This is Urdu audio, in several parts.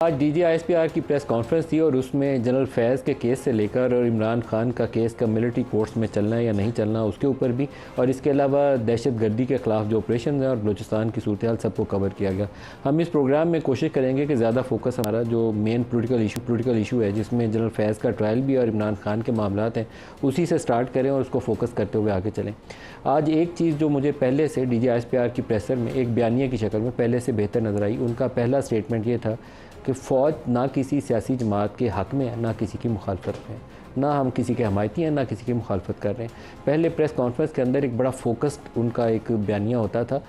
آج D G I S P R کی پریس کانفرنس تھی اور اس میں جنرل فیض کے کیس سے لے کر اور عمران خان کا کیس کا ملٹری کورٹس میں چلنا ہے یا نہیں چلنا اس کے اوپر بھی، اور اس کے علاوہ دہشت گردی کے خلاف جو آپریشن ہیں اور بلوچستان کی صورتحال سب کو کور کیا گیا۔ ہم اس پروگرام میں کوشش کریں گے کہ زیادہ فوکس ہمارا جو مین پولیٹیکل ایشو ہے جس میں جنرل فیض کا ٹرائل بھی اور عمران خان کے معاملات ہیں اسی سے سٹارٹ کریں اور اس کو فوکس کرتے ہوئے آگے چلیں۔ آج ایک چیز جو مجھے پہلے سے D G I S P R کی پریسر میں ایک بیانیے کی شکل میں پہلے سے بہتر نظر آئی، ان کا پہلا سٹیٹمنٹ یہ تھا کہ فوج نہ کسی سیاسی جماعت کے حق میں ہے نہ کسی کی مخالفت میں، نہ ہم کسی کے حمایتی ہیں نہ کسی کی مخالفت کر رہے ہیں۔ پہلے پریس کانفرنس کے اندر ایک بڑا فوکسڈ ان کا ایک بیانیہ ہوتا تھا،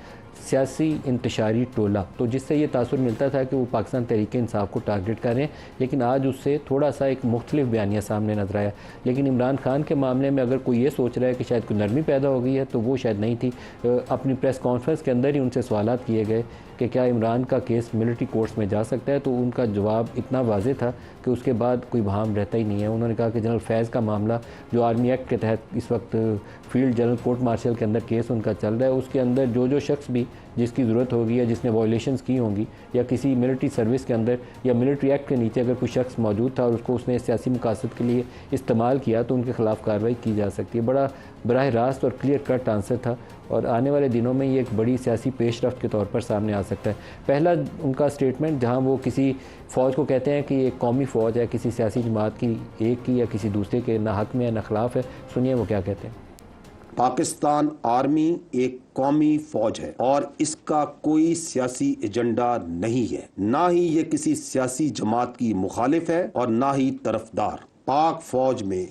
سیاسی انتشاری ٹولہ، تو جس سے یہ تاثر ملتا تھا کہ وہ پاکستان تحریک انصاف کو ٹارگٹ کر رہے ہیں، لیکن آج اس سے تھوڑا سا ایک مختلف بیانیہ سامنے نظر آیا۔ لیکن عمران خان کے معاملے میں اگر کوئی یہ سوچ رہا ہے کہ شاید کوئی نرمی پیدا ہو گئی ہے تو وہ شاید نہیں تھی۔ اپنی پریس کانفرنس کے اندر ہی ان سے سوالات کیے گئے کہ کیا عمران کا کیس ملٹری کورٹس میں جا سکتا ہے، تو ان کا جواب اتنا واضح تھا کہ اس کے بعد کوئی بہام رہتا ہی نہیں ہے۔ انہوں نے کہا کہ جنرل فیض کا معاملہ جو آرمی ایکٹ کے تحت اس وقت field general court marshal K اندر کیس ان کا چل رہا ہے، اس کے اندر جو شخص بھی جس کی ضرورت ہوگی یا جس نے وائلیشنز کی ہوں گی یا کسی ملٹری سروس کے اندر یا ملٹری ایکٹ کے نیچے اگر کوئی شخص موجود تھا اور اس نے سیاسی مقاصد کے لیے استعمال کیا تو ان کے خلاف کارروائی کی جا سکتی ہے۔ بڑا براہ راست اور کلیئر کٹ آنسر تھا، اور آنے والے دنوں میں یہ ایک بڑی سیاسی پیش رفت کے طور پر سامنے آ سکتا ہے۔ پہلا ان کا سٹیٹمنٹ جہاں وہ کسی فوج کو کہتے ہیں کہ یہ ایک قومی فوج ہے، کسی سیاسی جماعت کی ایک کی یا کسی دوسرے کے نہ حق میں ہے نہ خلاف ہے، سنیے وہ کیا کہتے ہیں۔ پاکستان آرمی ایک قومی فوج ہے اور اس کا کوئی سیاسی ایجنڈا نہیں ہے، نہ ہی یہ کسی سیاسی جماعت کی مخالف ہے اور نہ ہی طرفدار۔ پاک فوج میں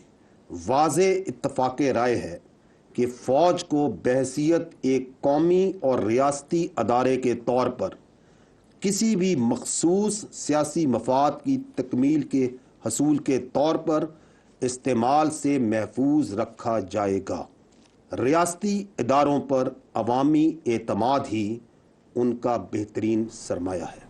واضح اتفاق رائے ہے کہ فوج کو بحیثیت ایک قومی اور ریاستی ادارے کے طور پر کسی بھی مخصوص سیاسی مفاد کی تکمیل کے حصول کے طور پر استعمال سے محفوظ رکھا جائے گا۔ ریاستی اداروں پر عوامی اعتماد ہی ان کا بہترین سرمایہ ہے۔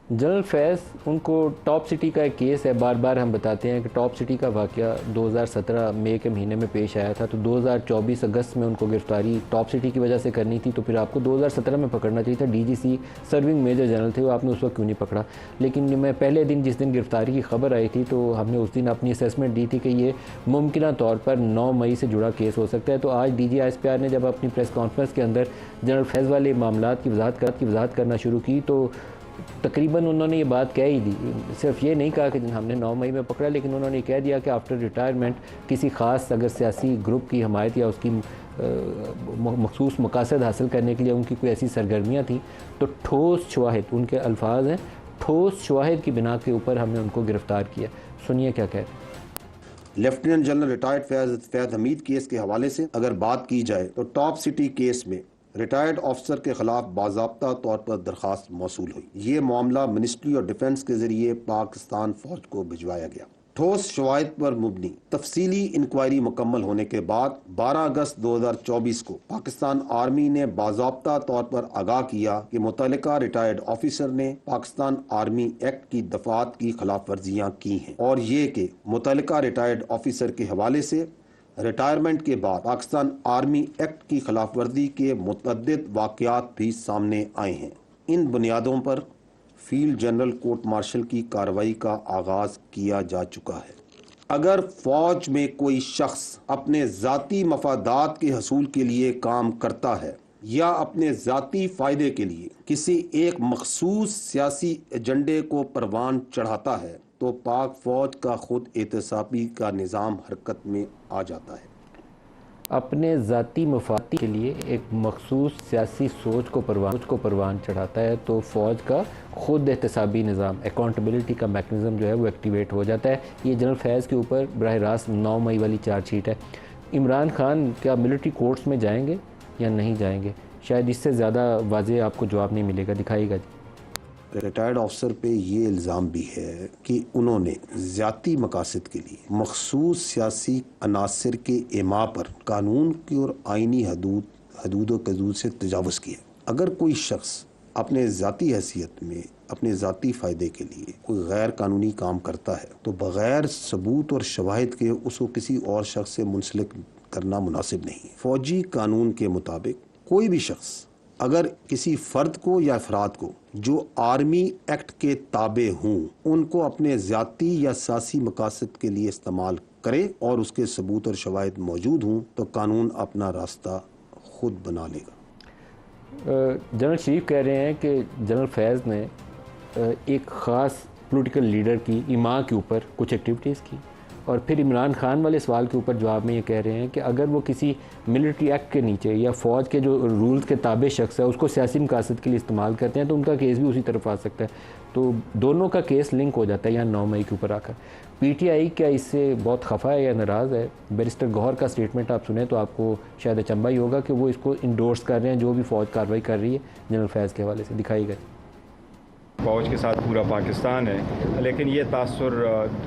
جنرل فیض ان کو ٹاپ سٹی کا ایک کیس ہے، بار بار ہم بتاتے ہیں کہ ٹاپ سٹی کا واقعہ 2017 مئی کے مہینے میں پیش آیا تھا، تو 2024 اگست میں ان کو گرفتاری ٹاپ سٹی کی وجہ سے کرنی تھی، تو پھر آپ کو 2017 میں پکڑنا چاہیے تھا۔ ڈی جی سی سرونگ میجر جنرل تھے وہ، آپ نے اس وقت کیوں نہیں پکڑا؟ لیکن میں پہلے دن جس دن گرفتاری کی خبر آئی تھی تو ہم نے اس دن اپنی اسیسمنٹ دی تھی کہ یہ ممکنہ طور پر 9 مئی سے جڑا کیس ہو سکتا ہے۔ تو آج D G I S P R نے جب اپنی پریس کانفرنس کے اندر جنرل فیض والے معاملات کی وضاحت کرنا شروع کی تو تقریباً انہوں نے یہ بات کہہ ہی دی، صرف یہ نہیں کہا کہ ہم نے 9 مئی میں پکڑا، لیکن انہوں نے کہہ دیا کہ آفٹر ریٹائرمنٹ کسی خاص اگر سیاسی گروپ کی حمایت یا اس کی مخصوص مقاصد حاصل کرنے کے لیے ان کی کوئی ایسی سرگرمیاں تھیں تو ٹھوس شواہد، ان کے الفاظ ہیں، ٹھوس شواہد کی بنا کے اوپر ہم نے ان کو گرفتار کیا۔ سنیے کیا کہتے ہیں۔ لیفٹیننٹ جنرل ریٹائرڈ فیض حمید کیس کے حوالے سے اگر بات کی جائے تو ٹاپ سٹی کیس میں ریٹائرڈ آفیسر کے خلاف باضابطہ طور پر درخواست موصول ہوئی۔ یہ معاملہ منسٹری آف ڈیفنس کے ذریعے پاکستان فوج کو بھجوایا گیا۔ ٹھوس شواہد پر مبنی تفصیلی انکوائری مکمل ہونے کے بعد 12 اگست 2024 کو پاکستان آرمی نے باضابطہ طور پر آگاہ کیا کہ متعلقہ ریٹائرڈ آفیسر نے پاکستان آرمی ایکٹ کی دفعات کی خلاف ورزیاں کی ہیں، اور یہ کہ متعلقہ ریٹائرڈ آفیسر کے حوالے سے ریٹائرمنٹ کے بعد پاکستان آرمی ایکٹ کی خلاف ورزی کے متعدد واقعات بھی سامنے آئے ہیں۔ ان بنیادوں پر فیلڈ جنرل کورٹ مارشل کی کارروائی کا آغاز کیا جا چکا ہے۔ اگر فوج میں کوئی شخص اپنے ذاتی مفادات کے حصول کے لیے کام کرتا ہے یا اپنے ذاتی فائدے کے لیے کسی ایک مخصوص سیاسی ایجنڈے کو پروان چڑھاتا ہے تو پاک فوج کا خود احتسابی کا نظام حرکت میں آ جاتا ہے۔ اپنے ذاتی مفاد کے لیے ایک مخصوص سیاسی سوچ کو پروان چڑھاتا ہے تو فوج کا خود احتسابی نظام، اکاؤنٹیبلٹی کا میکنزم جو ہے وہ ایکٹیویٹ ہو جاتا ہے۔ یہ جنرل فیض کے اوپر براہ راست 9 مئی والی چارج شیٹ ہے۔ عمران خان کیا ملٹری کورٹس میں جائیں گے یا نہیں جائیں گے؟ شاید اس سے زیادہ واضح آپ کو جواب نہیں ملے گا، دکھائیے گا جی۔ ریٹائرڈ آفیسر پہ یہ الزام بھی ہے کہ انہوں نے ذاتی مقاصد کے لیے مخصوص سیاسی عناصر کے اعماء پر قانون کی اور آئینی حدود سے تجاوز کیا۔ اگر کوئی شخص اپنے ذاتی حیثیت میں اپنے ذاتی فائدے کے لیے کوئی غیر قانونی کام کرتا ہے تو بغیر ثبوت اور شواہد کے اس کو کسی اور شخص سے منسلک کرنا مناسب نہیں۔ فوجی قانون کے مطابق کوئی بھی شخص اگر کسی فرد کو یا افراد کو جو آرمی ایکٹ کے تابع ہوں ان کو اپنے ذاتی یا سیاسی مقاصد کے لیے استعمال کرے اور اس کے ثبوت اور شواہد موجود ہوں تو قانون اپنا راستہ خود بنا لے گا۔ جنرل شریف کہہ رہے ہیں کہ جنرل فیض نے ایک خاص پولیٹیکل لیڈر کی ایما کے اوپر کچھ ایکٹیویٹیز کی، اور پھر عمران خان والے سوال کے اوپر جواب میں یہ کہہ رہے ہیں کہ اگر وہ کسی ملٹری ایکٹ کے نیچے یا فوج کے جو رولز کے تابع شخص ہے اس کو سیاسی مقاصد کے لیے استعمال کرتے ہیں تو ان کا کیس بھی اسی طرف آ سکتا ہے، تو دونوں کا کیس لنک ہو جاتا ہے یہاں 9 مئی کے اوپر آ کر۔ پی ٹی آئی کیا اس سے بہت خفا ہے یا ناراض ہے؟ بیرسٹر گوہر کا سٹیٹمنٹ آپ سنیں تو آپ کو شاید اچنبھا ہی ہوگا کہ وہ اس کو انڈورس کر رہے ہیں جو بھی فوج کارروائی کر رہی ہے جنرل فیض کے حوالے سے، دکھائی گئی۔ فوج کے ساتھ پورا پاکستان ہے، لیکن یہ تاثر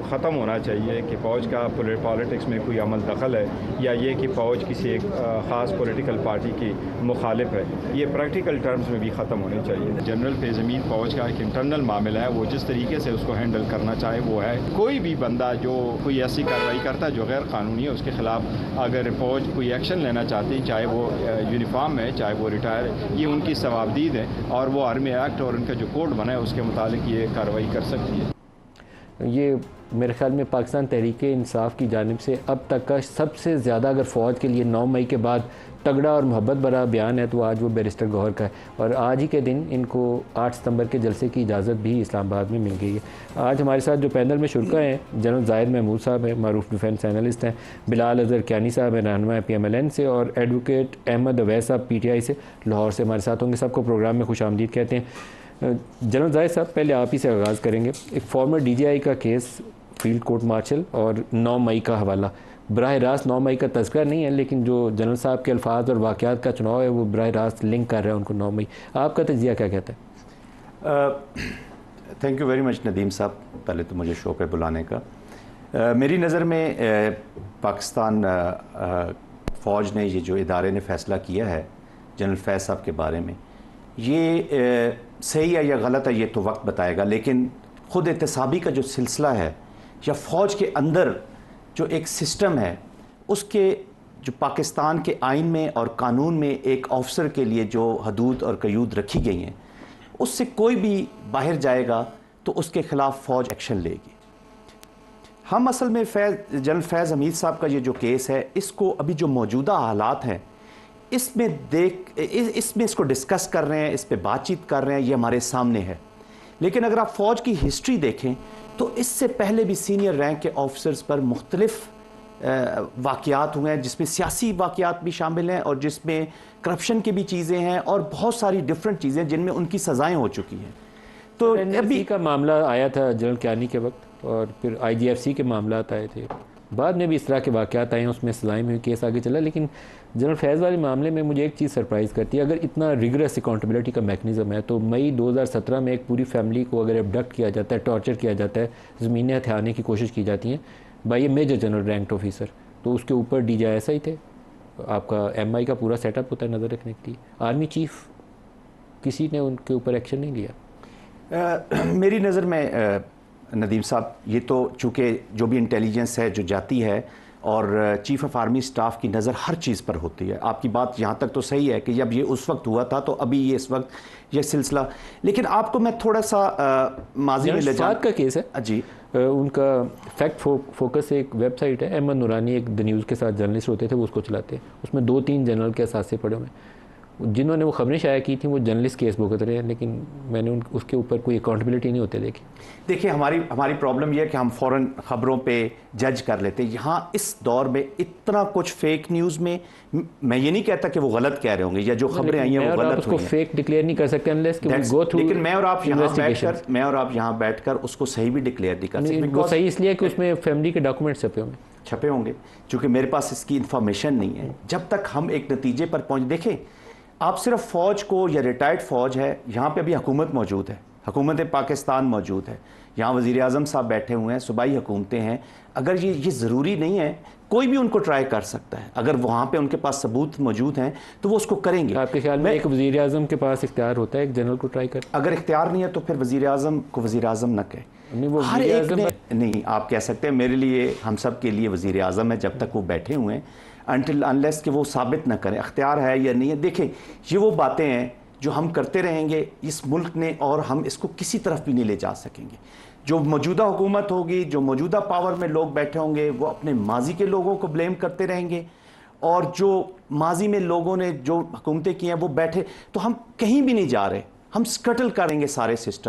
ختم ہونا چاہیے کہ فوج کا پالیٹکس میں کوئی عمل دخل ہے یا یہ کہ فوج کسی ایک خاص پولیٹیکل پارٹی کی مخالف ہے، یہ پریکٹیکل ٹرمز میں بھی ختم ہونے چاہیے۔ جنرل فیض حمید فوج کا ایک انٹرنل معاملہ ہے، وہ جس طریقے سے اس کو ہینڈل کرنا چاہے وہ ہے۔ کوئی بھی بندہ جو کوئی ایسی کارروائی کرتا ہے جو غیر قانونی ہے اس کے خلاف اگر فوج کوئی ایکشن لینا چاہتی ہے، چاہے وہ یونیفارم ہے چاہے وہ ریٹائر ہے، یہ ان کی ثوابدید ہے اور وہ آرمی ایکٹ اور ان کا جو کوڈ بنا ہے اس کے متعلق یہ کارروائی کر سکتی ہے۔ یہ میرے خیال میں پاکستان تحریک انصاف کی جانب سے اب تک کا سب سے زیادہ اگر فوج کے لیے 9 مئی کے بعد تگڑا اور محبت بھرا بیان ہے تو آج وہ بیرسٹر گوہر کا ہے، اور آج ہی کے دن ان کو 8 ستمبر کے جلسے کی اجازت بھی اسلام آباد میں مل گئی ہے۔ آج ہمارے ساتھ جو پینل میں شرکا ہیں، جنرل زاہد محمود صاحب ہیں، معروف ڈیفینس اینالسٹ ہیں، بلال اظہر کیانی صاحب ہیں، رہنما PMLN سے، اور ایڈوکیٹ احمد اویس صاحب PTI سے لاہور سے ہمارے ساتھ ہوں گے۔ سب کو پروگرام میں خوش آمدید کہتے ہیں۔ جنرل زاہد صاحب، پہلے آپ ہی سے آغاز کریں گے۔ ایک فارمر DGI کا کیس، فیلڈ کورٹ مارشل، اور 9 مئی کا حوالہ، براہ راست 9 مئی کا تذکرہ نہیں ہے لیکن جو جنرل صاحب کے الفاظ اور واقعات کا چناؤ ہے وہ براہ راست لنک کر رہا ہے ان کو 9 مئی۔ آپ کا تجزیہ کیا کہتا ہے؟ Thank you very much Nadeem صاحب، پہلے تو مجھے شوق ہے بلانے کا۔ میری نظر میں پاکستان فوج نے، یہ جو ادارے نے فیصلہ کیا ہے جنرل فیض صاحب کے بارے میں، یہ صحیح ہے یا غلط ہے یہ تو وقت بتائے گا، لیکن خود احتسابی کا جو سلسلہ ہے یا فوج کے اندر جو ایک سسٹم ہے، اس کے جو پاکستان کے آئین میں اور قانون میں ایک آفسر کے لیے جو حدود اور قیود رکھی گئی ہیں، اس سے کوئی بھی باہر جائے گا تو اس کے خلاف فوج ایکشن لے گی۔ ہم اصل میں جنرل فیض حمید صاحب کا یہ جو کیس ہے، اس کو ابھی جو موجودہ حالات ہیں اس میں اس کو ڈسکس کر رہے ہیں، اس پہ بات چیت کر رہے ہیں، یہ ہمارے سامنے ہے۔ لیکن اگر آپ فوج کی ہسٹری دیکھیں تو اس سے پہلے بھی سینئر رینک کے آفسرز پر مختلف واقعات ہوئے ہیں، جس میں سیاسی واقعات بھی شامل ہیں اور جس میں کرپشن کی بھی چیزیں ہیں اور بہت ساری ڈیفرنٹ چیزیں جن میں ان کی سزائیں ہو چکی ہیں۔ تو NLC کا معاملہ آیا تھا جنرل کیانی کے وقت، اور پھر IGFC کے معاملات آئے تھے، بعد میں بھی اس طرح کے واقعات آئے ہیں، اس میں سزائیں میں کیس آگے چلا۔ لیکن جنرل فیض والے معاملے میں مجھے ایک چیز سرپرائز کرتی ہے، اگر اتنا ریگرس اکاؤنٹیبلٹی کا میکنزم ہے تو مئی 2017 میں ایک پوری فیملی کو اگر ابڈکٹ کیا جاتا ہے، ٹارچر کیا جاتا ہے، زمینیں ہتھیانے کی کوشش کی جاتی ہیں by a major general ranked officer, تو اس کے اوپر DGI ایسا ہی تھے، آپ کا MI کا پورا سیٹ اپ ہوتا ہے نظر رکھنے کے لیے، آرمی چیف کسی نے ان کے اوپر ایکشن نہیں لیا۔ میری نظر میں ندیم صاحب، یہ تو چونکہ جو بھی انٹیلیجنس ہے جو جاتی ہے اور چیف آف آرمی سٹاف کی نظر ہر چیز پر ہوتی ہے۔ آپ کی بات یہاں تک تو صحیح ہے کہ جب یہ اس وقت ہوا تھا تو ابھی یہ اس وقت یہ سلسلہ، لیکن آپ کو میں تھوڑا سا ماضی میں لے جاؤں۔ کا کیس ہے جی، ان کا فیکٹ فوکس ایک ویب سائٹ ہے، احمد نورانی ایک دی نیوز کے ساتھ جرنلسٹ ہوتے تھے، وہ اس کو چلاتے ہیں، اس میں 2-3 جنرل کے اثاثے پڑے ہوئے ہیں، جنہوں نے وہ خبریں شائع کی تھیں وہ جرنلسٹ کیس بھگت رہے ہیں، لیکن میں نے اس کے اوپر کوئی اکاؤنٹیبلٹی نہیں ہوتے دیکھی۔ دیکھیں ہماری پرابلم یہ ہے کہ ہم فوراً خبروں پہ جج کر لیتے ہیں۔ یہاں اس دور میں اتنا کچھ فیک نیوز میں یہ نہیں کہتا کہ وہ غلط کہہ رہے ہوں گے یا جو خبریں آئی ہیں وہ غلط ہوئی ہیں، اس کو فیک ڈکلیئر نہیں کر سکتے انلیس کہ وہ گو تھرو، لیکن میں اور آپ یہاں بیٹھ کر اس کو صحیح بھی ڈکلیئر نہیں کر سکتے۔ وہ صحیح اس لیے کہ اس میں فیملی کے ڈاکومنٹ چھپے ہوں گے، چونکہ میرے پاس اس کی انفارمیشن نہیں ہے۔ جب تک ہم ایک نتیجے پر دیکھیں، آپ صرف فوج کو یا ریٹائرڈ فوج ہے، یہاں پہ ابھی حکومت موجود ہے، حکومت پاکستان موجود ہے، یہاں وزیر اعظم صاحب بیٹھے ہوئے ہیں، صوبائی حکومتیں ہیں۔ اگر یہ ضروری نہیں ہے، کوئی بھی ان کو ٹرائی کر سکتا ہے، اگر وہاں پہ ان کے پاس ثبوت موجود ہیں تو وہ اس کو کریں گے۔ آپ کے خیال میں ایک وزیر اعظم کے پاس اختیار ہوتا ہے ایک جنرل کو ٹرائی کر؟ اگر اختیار نہیں ہے تو پھر وزیر اعظم کو وزیر اعظم نہ کہے، ہر ایک نے نہیں، آپ کہہ سکتے ہیں میرے لیے، ہم سب کے لیے وزیر اعظم ہے جب تک وہ بیٹھے ہوئے ہیں، انٹل انلیس کہ وہ ثابت نہ کریں اختیار ہے یا نہیں ہے۔ دیکھیں، یہ وہ باتیں ہیں جو ہم کرتے رہیں گے اس ملک نے اور ہم اس کو کسی طرف بھی نہیں لے جا سکیں گے. جو موجودہ حکومت ہوگی, جو موجودہ پاور میں لوگ بیٹھے ہوں گے, وہ اپنے ماضی کے لوگوں کو بلیم کرتے رہیں گے, اور جو ماضی میں لوگوں نے جو حکومتیں کی ہیں وہ بیٹھے, تو ہم کہیں بھی نہیں جا رہے, ہم سکٹل کریں گے سارے سسٹم.